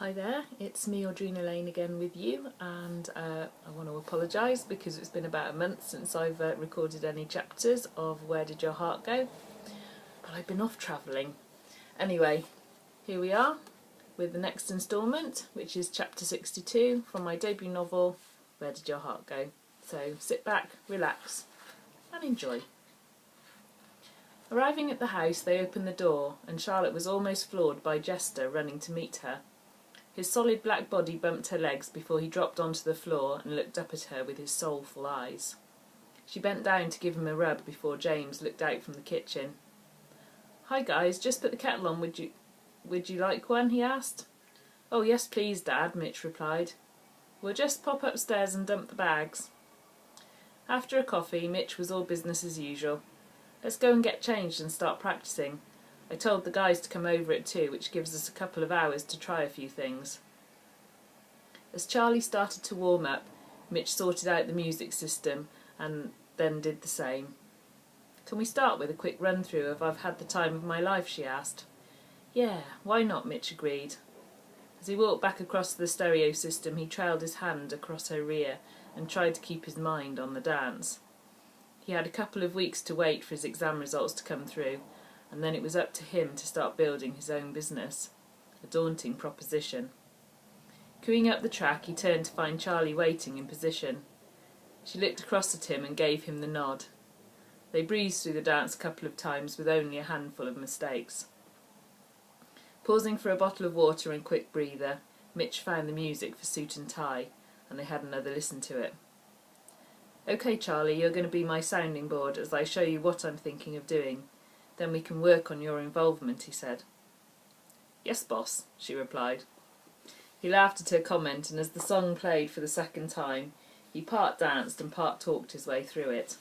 Hi there, it's me Audrina Lane again with you, and I want to apologise because it's been about a month since I've recorded any chapters of Where Did Your Heart Go? But I've been off travelling. Anyway, here we are with the next instalment, which is chapter 62 from my debut novel, Where Did Your Heart Go? So sit back, relax and enjoy. Arriving at the house, they opened the door and Charlotte was almost floored by Jester running to meet her. His solid black body bumped her legs before he dropped onto the floor and looked up at her with his soulful eyes. She bent down to give him a rub before James looked out from the kitchen. "Hi guys, just put the kettle on, would you like one?" he asked. "Oh yes please, Dad," Mitch replied. "We'll just pop upstairs and dump the bags." After a coffee, Mitch was all business as usual. "Let's go and get changed and start practising. I told the guys to come over at 2, which gives us a couple of hours to try a few things." As Charlie started to warm up, Mitch sorted out the music system and then did the same. "Can we start with a quick run-through of I've Had the Time of My Life?" she asked. "Yeah, why not?" Mitch agreed. As he walked back across the stereo system, he trailed his hand across her rear and tried to keep his mind on the dance. He had a couple of weeks to wait for his exam results to come through, and then it was up to him to start building his own business. A daunting proposition. Queuing up the track, he turned to find Charlie waiting in position. She looked across at him and gave him the nod. They breezed through the dance a couple of times with only a handful of mistakes. Pausing for a bottle of water and quick breather, Mitch found the music for Suit and Tie, and they had another listen to it. "Okay, Charlie, you're going to be my sounding board as I show you what I'm thinking of doing. Then we can work on your involvement," he said. "Yes, boss," she replied. He laughed at her comment, and as the song played for the second time, he part danced and part talked his way through it.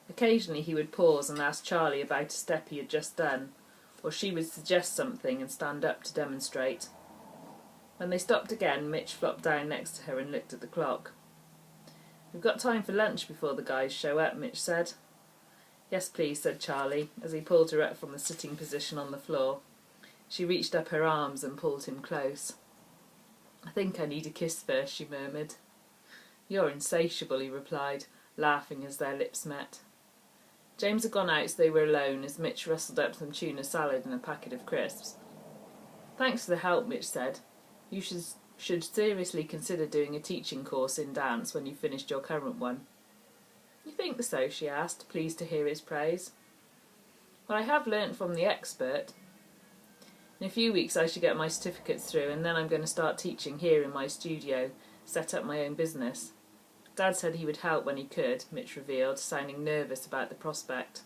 Occasionally he would pause and ask Charlie about a step he had just done, or she would suggest something and stand up to demonstrate. When they stopped again, Mitch flopped down next to her and looked at the clock. "We've got time for lunch before the guys show up," Mitch said. "Yes, please," said Charlie, as he pulled her up from the sitting position on the floor. She reached up her arms and pulled him close. "I think I need a kiss first," she murmured. "You're insatiable," he replied, laughing as their lips met. James had gone out, so they were alone as Mitch rustled up some tuna salad and a packet of crisps. "Thanks for the help," Mitch said. "You should seriously consider doing a teaching course in dance when you've finished your current one." "You think so?" she asked, pleased to hear his praise. "Well, I have learnt from the expert. In a few weeks I should get my certificates through, and then I'm going to start teaching here in my studio, set up my own business. Dad said he would help when he could," Mitch revealed, sounding nervous about the prospect.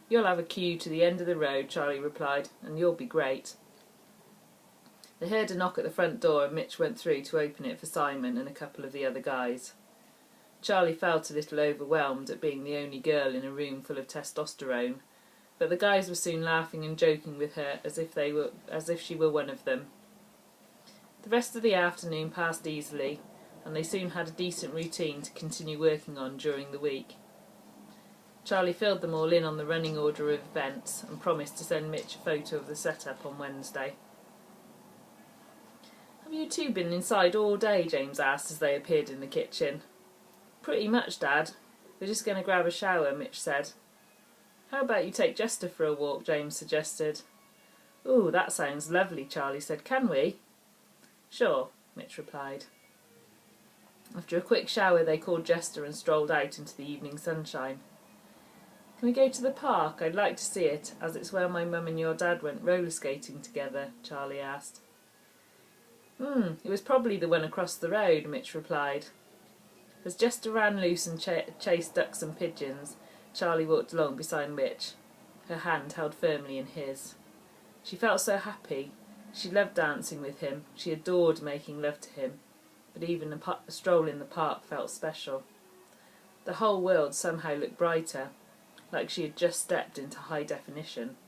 "You'll have a queue to the end of the road," Charlie replied, "and you'll be great." They heard a knock at the front door and Mitch went through to open it for Simon and a couple of the other guys. Charlie felt a little overwhelmed at being the only girl in a room full of testosterone, but the guys were soon laughing and joking with her as if she were one of them. The rest of the afternoon passed easily, and they soon had a decent routine to continue working on during the week. Charlie filled them all in on the running order of events and promised to send Mitch a photo of the setup on Wednesday. "Have you two been inside all day?" James asked as they appeared in the kitchen. "Pretty much, Dad. We're just going to grab a shower," Mitch said. "How about you take Jester for a walk?" James suggested. "Ooh, that sounds lovely," Charlie said. "Can we?" "Sure," Mitch replied. After a quick shower they called Jester and strolled out into the evening sunshine. "Can we go to the park? I'd like to see it, as it's where my mum and your dad went roller skating together," Charlie asked. It was probably the one across the road," Mitch replied. As Jester ran loose and chased ducks and pigeons, Charlie walked along beside Mitch, her hand held firmly in his. She felt so happy. She loved dancing with him. She adored making love to him. But even a stroll in the park felt special. The whole world somehow looked brighter, like she had just stepped into high definition.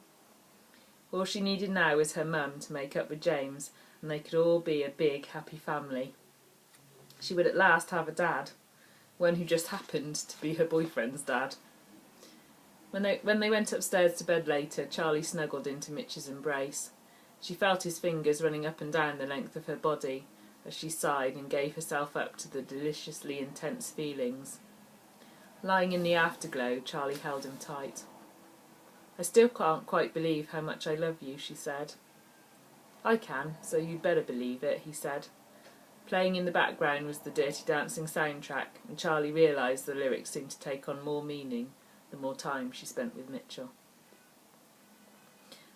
All she needed now was her mum to make up with James, and they could all be a big, happy family. She would at last have a dad, one who just happened to be her boyfriend's dad. When they went upstairs to bed later, Charlie snuggled into Mitch's embrace. She felt his fingers running up and down the length of her body as she sighed and gave herself up to the deliciously intense feelings. Lying in the afterglow, Charlie held him tight. "I still can't quite believe how much I love you," she said. "I can, so you'd better believe it," he said. Playing in the background was the Dirty Dancing soundtrack, and Charlie realised the lyrics seemed to take on more meaning the more time she spent with Mitchell.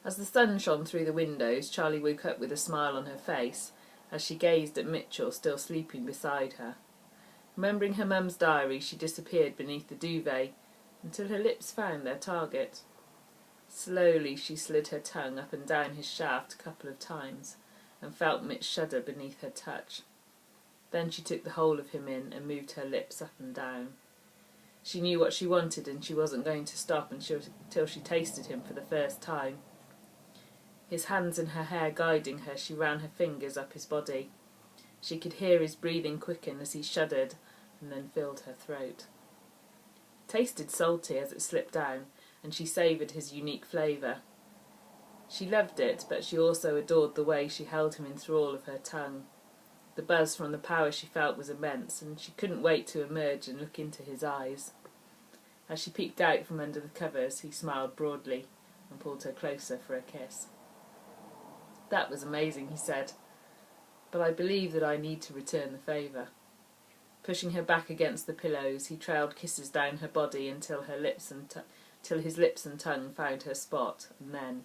As the sun shone through the windows, Charlie woke up with a smile on her face as she gazed at Mitchell still sleeping beside her. Remembering her mum's diary, she disappeared beneath the duvet until her lips found their target. Slowly she slid her tongue up and down his shaft a couple of times and felt Mitch shudder beneath her touch. Then she took the whole of him in and moved her lips up and down. She knew what she wanted, and she wasn't going to stop until she tasted him for the first time. His hands in her hair guiding her, she ran her fingers up his body. She could hear his breathing quicken as he shuddered and then filled her throat. It tasted salty as it slipped down, and she savoured his unique flavour. She loved it, but she also adored the way she held him in thrall of her tongue. The buzz from the power she felt was immense, and she couldn't wait to emerge and look into his eyes. As she peeked out from under the covers, he smiled broadly and pulled her closer for a kiss. "That was amazing," he said, "but I believe that I need to return the favour." Pushing her back against the pillows, he trailed kisses down her body until his lips and tongue found her spot, and then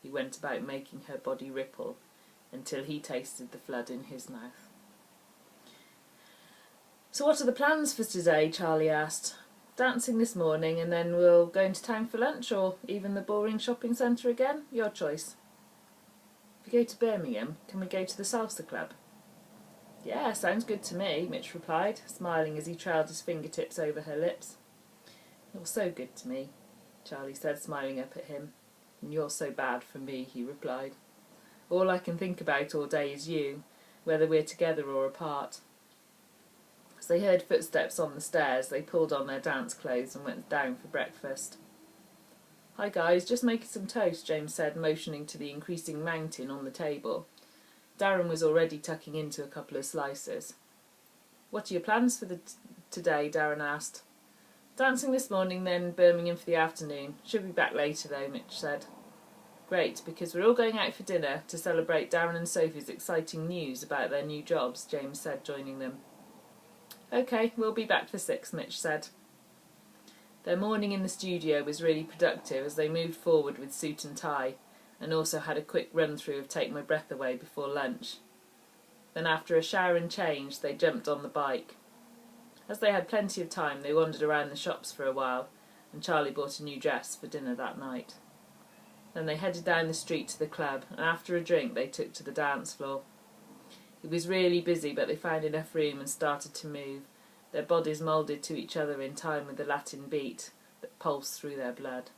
he went about making her body ripple until he tasted the flood in his mouth. "So what are the plans for today?" Charlie asked. "Dancing this morning, and then we'll go into town for lunch, or even the boring shopping centre again? Your choice." "If we go to Birmingham, can we go to the salsa club?" "Yeah, sounds good to me," Mitch replied, smiling as he trailed his fingertips over her lips. "You're so good to me," Charlie said, smiling up at him. "And you're so bad for me," he replied. "All I can think about all day is you, whether we're together or apart." As they heard footsteps on the stairs, they pulled on their dance clothes and went down for breakfast. "Hi guys, just making some toast," James said, motioning to the increasing mountain on the table. Darren was already tucking into a couple of slices. "What are your plans for today?" Darren asked. "Dancing this morning, then Birmingham for the afternoon. Should be back later though," Mitch said. "Great, because we're all going out for dinner to celebrate Darren and Sophie's exciting news about their new jobs," James said, joining them. "OK, we'll be back for 6, Mitch said. Their morning in the studio was really productive as they moved forward with suit and tie, and also had a quick run-through of Take My Breath Away before lunch. Then after a shower and change, they jumped on the bike. As they had plenty of time, they wandered around the shops for a while, and Charlie bought a new dress for dinner that night. Then they headed down the street to the club, and after a drink they took to the dance floor. It was really busy, but they found enough room and started to move, their bodies moulded to each other in time with the Latin beat that pulsed through their blood.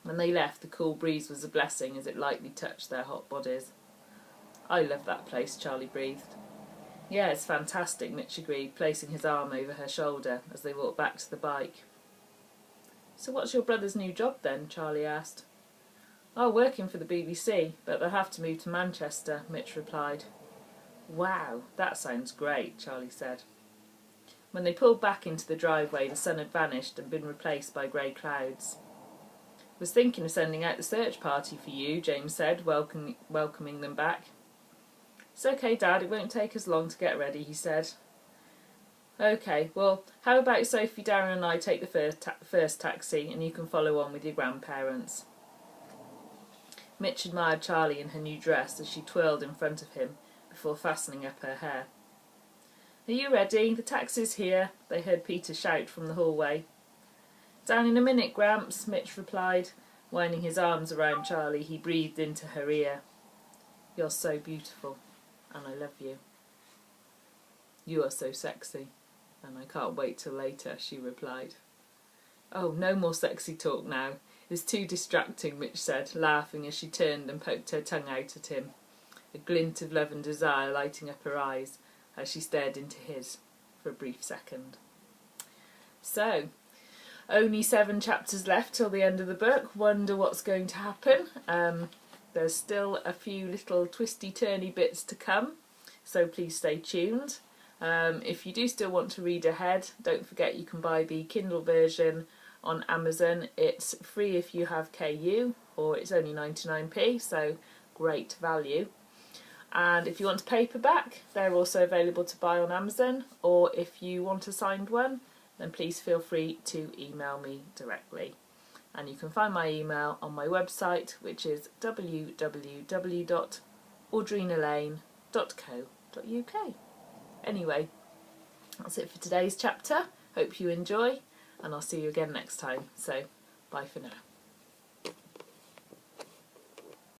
When they left, the cool breeze was a blessing as it lightly touched their hot bodies. "I love that place," Charlie breathed. "Yeah, it's fantastic," Mitch agreed, placing his arm over her shoulder as they walked back to the bike. "So what's your brother's new job then?" Charlie asked. "Oh, working for the BBC, but they'll have to move to Manchester," Mitch replied. "Wow, that sounds great," Charlie said. When they pulled back into the driveway, the sun had vanished and been replaced by grey clouds. "Was thinking of sending out the search party for you," James said, welcoming them back. "It's OK, Dad, it won't take us long to get ready," he said. "OK, well, how about Sophie, Darren and I take the first taxi and you can follow on with your grandparents?" Mitch admired Charlie in her new dress as she twirled in front of him before fastening up her hair. "Are you ready? The taxi's here," they heard Peter shout from the hallway. "Down in a minute, Gramps," Mitch replied. Winding his arms around Charlie, he breathed into her ear. "You're so beautiful, and I love you." "You are so sexy, and I can't wait till later," she replied. "Oh, no more sexy talk now. It's too distracting," Mitch said, laughing as she turned and poked her tongue out at him, a glint of love and desire lighting up her eyes as she stared into his for a brief second. So, only 7 chapters left till the end of the book. Wonder what's going to happen. There's still a few little twisty turny bits to come, so please stay tuned. If you do still want to read ahead, don't forget you can buy the Kindle version on Amazon. It's free if you have KU, or it's only 99p, so great value. And if you want a paperback, they're also available to buy on Amazon, or if you want a signed one, then please feel free to email me directly. And you can find my email on my website, which is www.audrinalane.co.uk. Anyway, that's it for today's chapter. Hope you enjoy, and I'll see you again next time. So, bye for now.